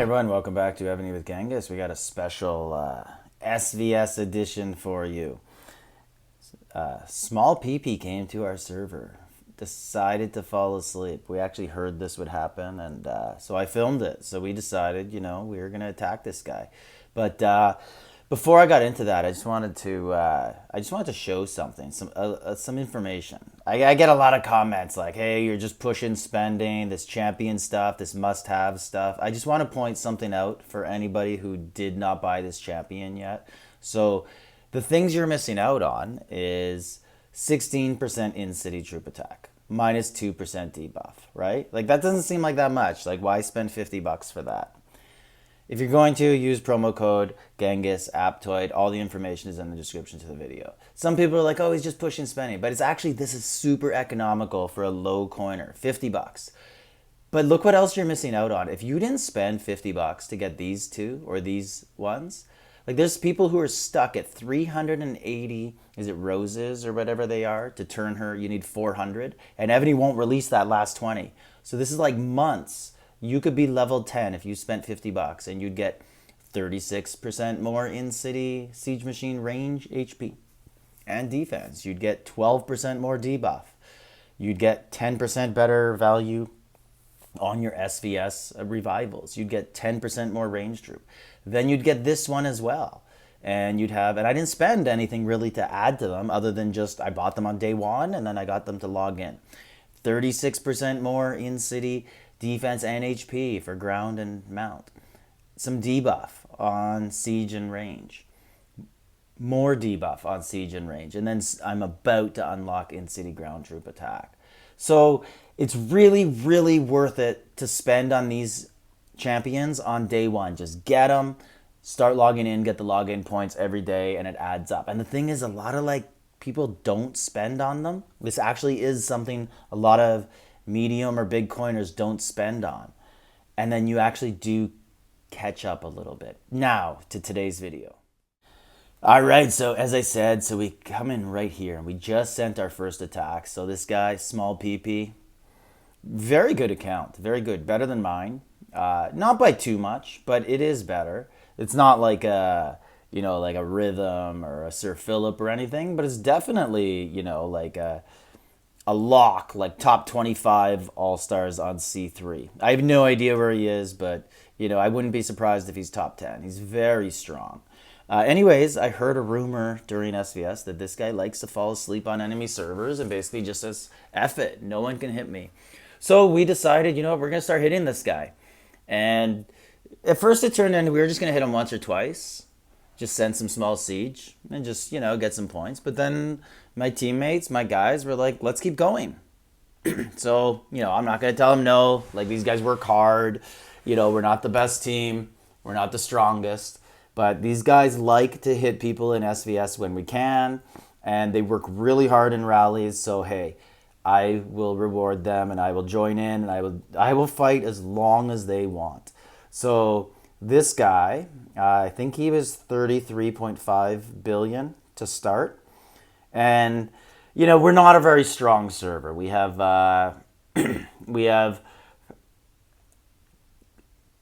everyone, welcome back to Evony with Genghis. We got a special SVS edition for you. Small PP came to our server, decided to fall asleep. We actually heard this would happen, and so I filmed it. So we decided, we were going to attack this guy. But before I got into that, I just wanted to show something, some information. I get a lot of comments like, "Hey, you're just pushing spending, this champion stuff, this must-have stuff." I just want to point something out for anybody who did not buy this champion yet. So, the things you're missing out on is 16% in-city troop attack, minus 2% debuff, right? Like that doesn't seem like that much. Like why spend $50 for that? If you're going to use promo code Genghis, APTOIDE, all the information is in the description to the video. Some people are like, "Oh, he's just pushing spending," but this is super economical for a low coiner, $50. But look what else you're missing out on. If you didn't spend $50 to get these two or these ones, like there's people who are stuck at 380, is it roses or whatever they are, to turn her, you need 400, and Evony won't release that last 20. So this is like months. You could be level 10 if you spent $50 and you'd get 36% more in-city siege machine range HP and defense. You'd get 12% more debuff. You'd get 10% better value on your SVS revivals. You'd get 10% more range troop. Then you'd get this one as well. And I didn't spend anything really to add to them other than just I bought them on day one and then I got them to log in. 36% more in-city defense and HP for ground and mount. Some debuff on siege and range. More debuff on siege and range. And then I'm about to unlock in-city ground troop attack. So it's really, really worth it to spend on these champions on day one. Just get them, start logging in, get the login points every day, and it adds up. And the thing is, a lot of people don't spend on them. This actually is something a lot of medium or big coiners don't spend on. And then you actually do catch up a little bit. Now to today's video. All right, so as I said, we come in right here and we just sent our first attack. So this guy, small PP, very good account, very good, better than mine. Not by too much, but it is better. It's not like a Rhythm or a Sir Philip or anything, but it's definitely, like a lock, like top 25 all-stars on C3. I have no idea where he is, but, I wouldn't be surprised if he's top 10. He's very strong. Anyways, I heard a rumor during SVS that this guy likes to fall asleep on enemy servers and basically just says, "F it, no one can hit me." So we decided, we're going to start hitting this guy. And at first it turned into we were just going to hit him once or twice, just send some small siege and just, get some points. But then my teammates, my guys were like, "Let's keep going." So, I'm not going to tell them no. Like, these guys work hard. We're not the best team. We're not the strongest. But these guys like to hit people in SVS when we can. And they work really hard in rallies. So, hey, I will reward them and I will join in and I will fight as long as they want. So this guy, I think he was 33.5 billion to start. And, we're not a very strong server. We have we have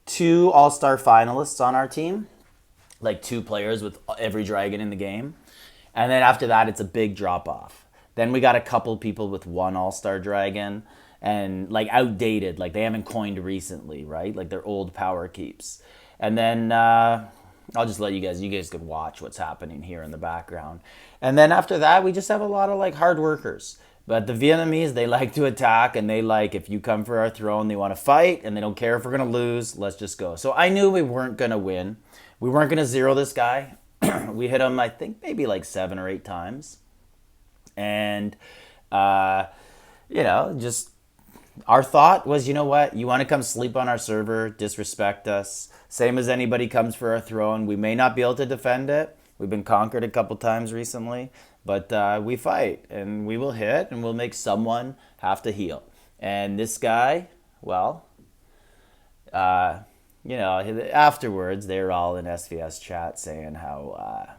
2 all-star finalists on our team, like 2 players with every dragon in the game. And then after that, it's a big drop-off. Then we got a couple people with 1 all-star dragon and outdated, like they haven't coined recently, right? Like they're old power keeps. And then I'll just let you guys could watch what's happening here in the background. And then after that, we just have a lot of hard workers. But the Vietnamese, they like to attack, and they if you come for our throne, they want to fight, and they don't care if we're going to lose. Let's just go. So I knew we weren't going to win. We weren't going to zero this guy. We hit him, I think, maybe 7 or 8 times. And, just our thought was, you know what? You want to come sleep on our server, disrespect us. Same as anybody comes for our throne. We may not be able to defend it. We've been conquered a couple times recently. But we fight, and we will hit, and we'll make someone have to heal. And this guy, well, afterwards, they were all in SVS chat saying how,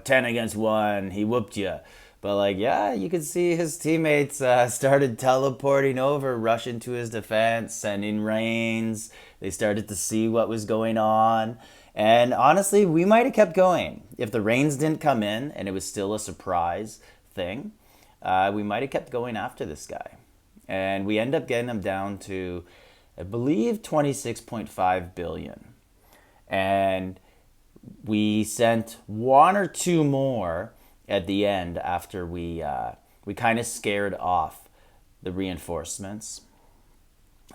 10 against 1, he whooped you. But like, yeah, you could see his teammates started teleporting over, rushing to his defense, sending rains. They started to see what was going on. And honestly, we might have kept going. If the rains didn't come in and it was still a surprise thing, we might have kept going after this guy. And we end up getting him down to, I believe, 26.5 billion. And we sent one or two more at the end after we kind of scared off the reinforcements.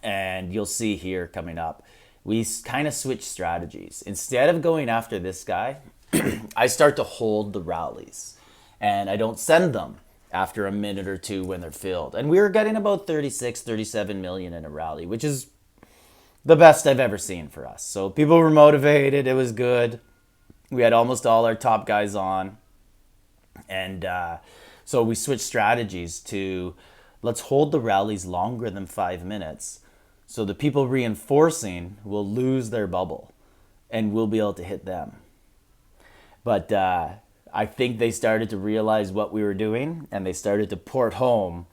And you'll see here coming up, we kind of switched strategies. Instead of going after this guy, I start to hold the rallies. And I don't send them after a minute or two when they're filled. And we were getting about 36, 37 million in a rally, which is the best I've ever seen for us. So people were motivated. It was good. We had almost all our top guys on. And so we switched strategies to let's hold the rallies longer than 5 minutes so the people reinforcing will lose their bubble and we'll be able to hit them. But I think they started to realize what we were doing and they started to port home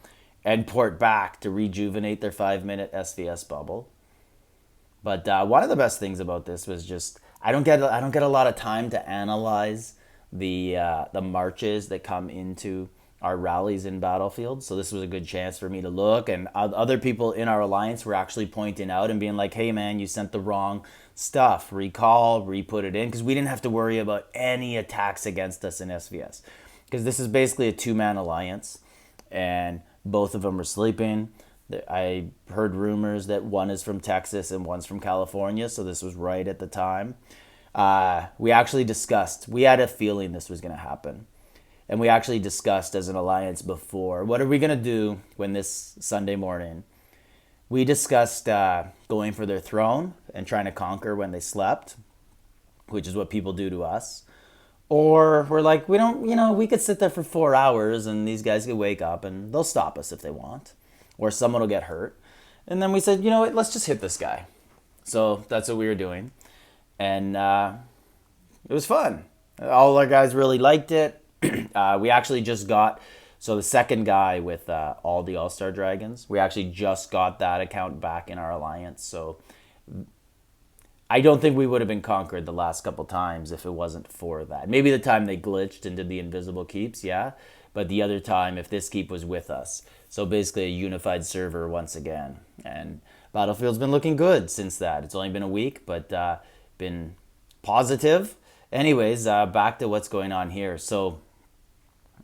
and port back to rejuvenate their 5-minute SVS bubble. But one of the best things about this was just I don't get a lot of time to analyze the marches that come into our rallies in Battlefield. So this was a good chance for me to look, and other people in our alliance were actually pointing out and being like, hey man, you sent the wrong stuff, recall, re-put it in, because we didn't have to worry about any attacks against us in SVS. Because this is basically a 2-man alliance, and both of them are sleeping. I heard rumors that one is from Texas and one's from California, so this was right at the time. We actually discussed, we had a feeling this was going to happen. And we actually discussed as an alliance before, what are we going to do when this Sunday morning? We discussed going for their throne and trying to conquer when they slept, which is what people do to us. Or we're like, we don't, we could sit there for 4 hours and these guys could wake up and they'll stop us if they want. Or someone will get hurt. And then we said, you know what, let's just hit this guy. So that's what we were doing. And it was fun. All our guys really liked it. We actually just got, so the second guy with all the All-Star Dragons, we actually just got that account back in our alliance. So I don't think we would have been conquered the last couple times if it wasn't for that. Maybe the time they glitched and did the invisible keeps, yeah. But the other time, if this keep was with us. So basically a unified server once again. And Battlefield's been looking good since that. It's only been a week, but been positive. Anyways, back to what's going on here. So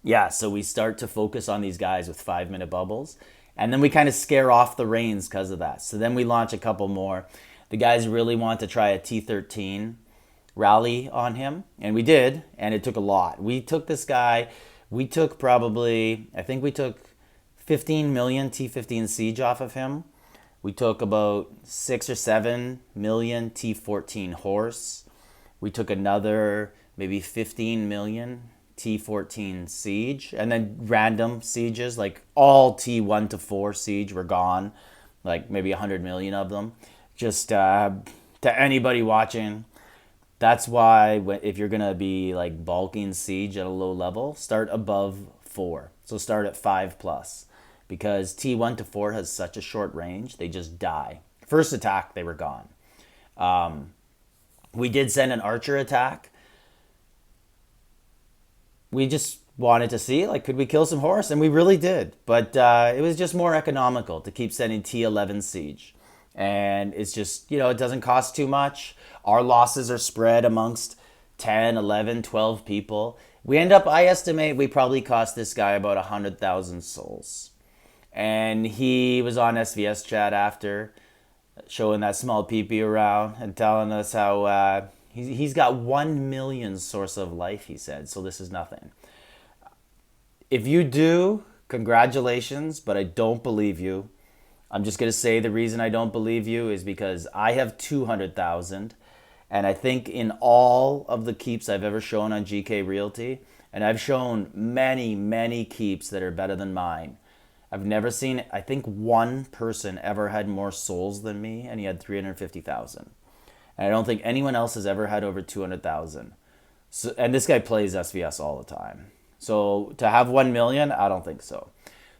yeah, so we start to focus on these guys with 5-minute bubbles. And then we kind of scare off the rains because of that. So then we launch a couple more. The guys really want to try a T13 rally on him. And we did, and it took a lot. We took this guy, we took probably, I think we took 15 million T15 siege off of him. We took about 6 or 7 million T14 horse. We took another maybe 15 million T14 siege, and then random sieges, like all T1 to 4 siege were gone, like maybe 100 million of them. Just to anybody watching, that's why if you're gonna be like bulking siege at a low level, start above 4. So start at 5+, because T1 to 4 has such a short range, they just die. First attack, they were gone. We did send an archer attack. We just wanted to see, like, could we kill some horse? And we really did. But it was just more economical to keep sending T11 siege. And it's just, it doesn't cost too much. Our losses are spread amongst 10, 11, 12 people. We end up, I estimate, we probably cost this guy about 100,000 souls. And he was on SVS chat after, showing that small peepee around and telling us how he's got 1 million source of life, he said. So this is nothing. If you do, congratulations, but I don't believe you. I'm just going to say the reason I don't believe you is because I have 200,000. And I think in all of the keeps I've ever shown on GK Realty, and I've shown many, many keeps that are better than mine, I've never seen, I think one person ever had more souls than me, and he had 350,000. And I don't think anyone else has ever had over 200,000. So, and this guy plays SVS all the time. So to have 1 million, I don't think so.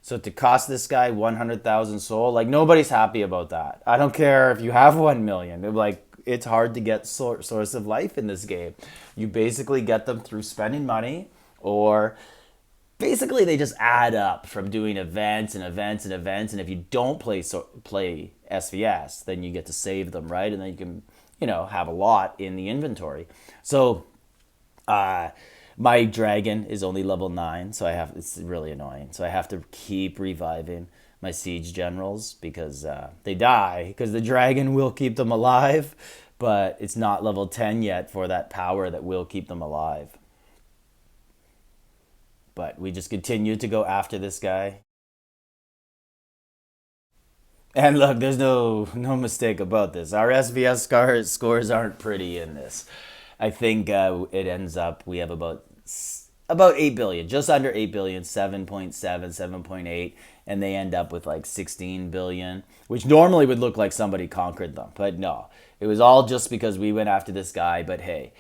So to cost this guy 100,000 soul, like nobody's happy about that. I don't care if you have 1 million. Like it's hard to get source of life in this game. You basically get them through spending money, or basically they just add up from doing events and events and events. And if you don't play SVS, then you get to save them, right? And then you can, have a lot in the inventory. So my dragon is only level 9, so it's really annoying. So I have to keep reviving my siege generals because they die, because the dragon will keep them alive, but it's not level 10 yet for that power that will keep them alive. But we just continue to go after this guy. And look, there's no mistake about this. Our SVS scores aren't pretty in this. I think it ends up we have about 8 billion, just under 8 billion, 7.7, 7.8, and they end up with like 16 billion, which normally would look like somebody conquered them. But no, it was all just because we went after this guy. But hey,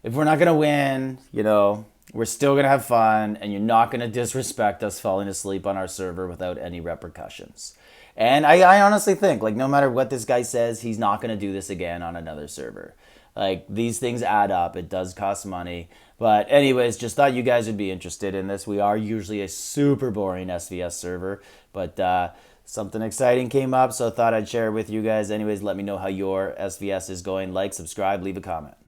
if we're not going to win, we're still going to have fun, and you're not going to disrespect us falling asleep on our server without any repercussions. And I honestly think, like, no matter what this guy says, he's not going to do this again on another server. Like, these things add up. It does cost money. But anyways, just thought you guys would be interested in this. We are usually a super boring SVS server, but something exciting came up, so I thought I'd share it with you guys. Anyways, let me know how your SVS is going. Like, subscribe, leave a comment.